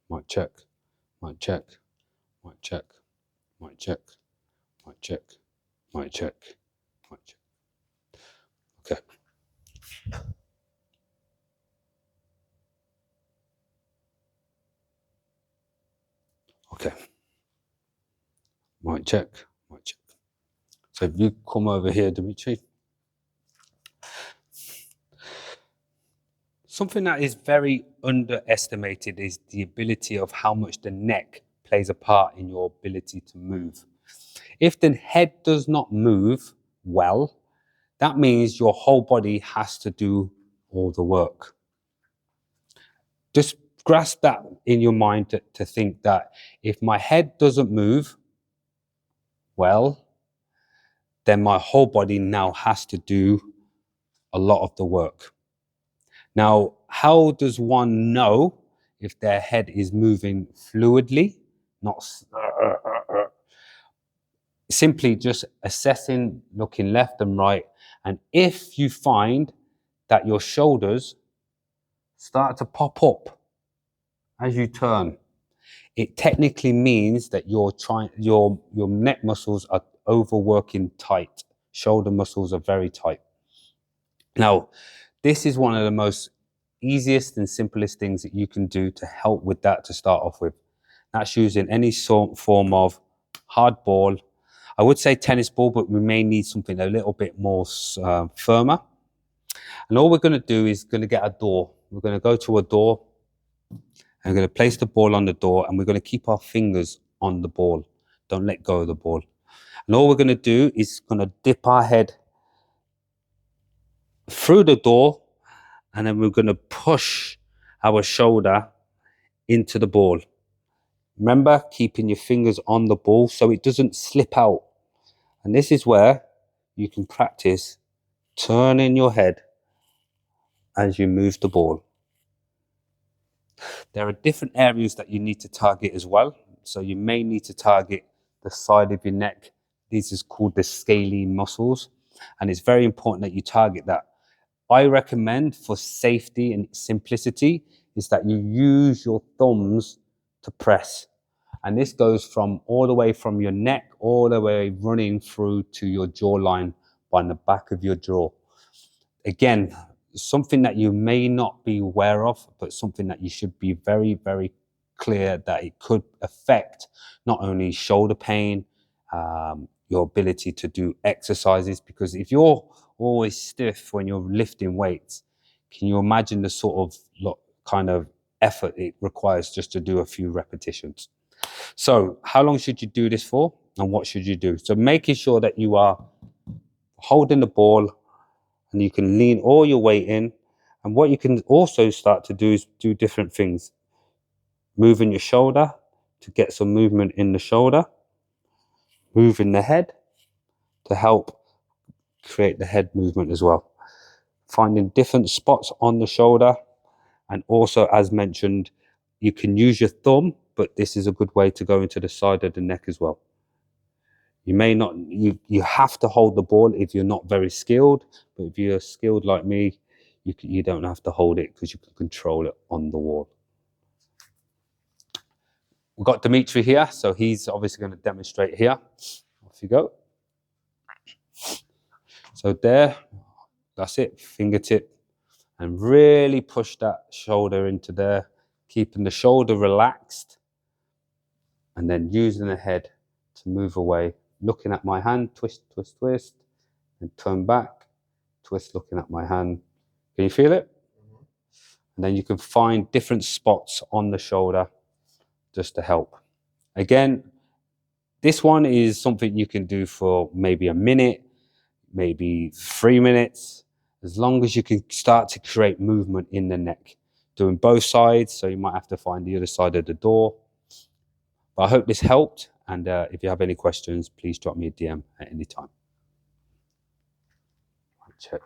Mic check. Mic check. Mic check. Mic check. Mic check. Mic check. Mic check. Okay. Okay. Mic check. Mic check. So if you come over here, Dimitri. Something that is very underestimated is the ability of how much the neck plays a part in your ability to move. If the head does not move well, that means your whole body has to do all the work. Just grasp that in your mind to think that if my head doesn't move well, then my whole body now has to do a lot of the work. Now, how does one know if their head is moving fluidly, not simply just assessing, looking left and right. And if you find that your shoulders start to pop up as you turn, it technically means that your neck muscles are overworking tight. Shoulder muscles are very tight. Now, this is one of the most easiest and simplest things that you can do to help with that to start off with. That's using any form of hard ball. I would say tennis ball, but we may need something a little bit more firmer. And all we're going to do is going to get a door. We're going to go to a door and we're going to place the ball on the door, and we're going to keep our fingers on the ball. Don't let go of the ball. And all we're going to do is going to dip our head through the door, and then we're going to push our shoulder into the ball. Remember, keeping your fingers on the ball so it doesn't slip out. And this is where you can practice turning your head as you move the ball. There are different areas that you need to target as well. So you may need to target the side of your neck. This is called the scalene muscles. And it's very important that you target that. I recommend, for safety and simplicity, is that you use your thumbs to press. And this goes from all the way from your neck, all the way running through to your jawline by the back of your jaw. Again, something that you may not be aware of, but something that you should be very, very clear that it could affect not only shoulder pain, your ability to do exercises, because if you're always stiff when you're lifting weights, can you imagine the sort of kind of effort it requires just to do a few repetitions? So how long should you do this for, and what should you do? So making sure that you are holding the ball and you can lean all your weight in. And what you can also start to do is do different things. Moving your shoulder to get some movement in the shoulder. Moving the head to help create the head movement as well. Finding different spots on the shoulder. And also, as mentioned, you can use your thumb, but this is a good way to go into the side of the neck as well. You may not, you have to hold the ball if you're not very skilled, but if you're skilled like me, you don't have to hold it because you can control it on the wall. We've got Dimitri here, so he's obviously going to demonstrate here. Off you go. So there, that's it, fingertip, and really push that shoulder into there, keeping the shoulder relaxed, and then using the head to move away. Looking at my hand, twist, twist, twist, and turn back, twist, looking at my hand. Can you feel it? And then you can find different spots on the shoulder just to help. Again, this one is something you can do for maybe a minute, maybe 3 minutes, as long as you can start to create movement in the neck. Doing both sides, so you might have to find the other side of the door. But I hope this helped, and if you have any questions, please drop me a DM at any time. Check.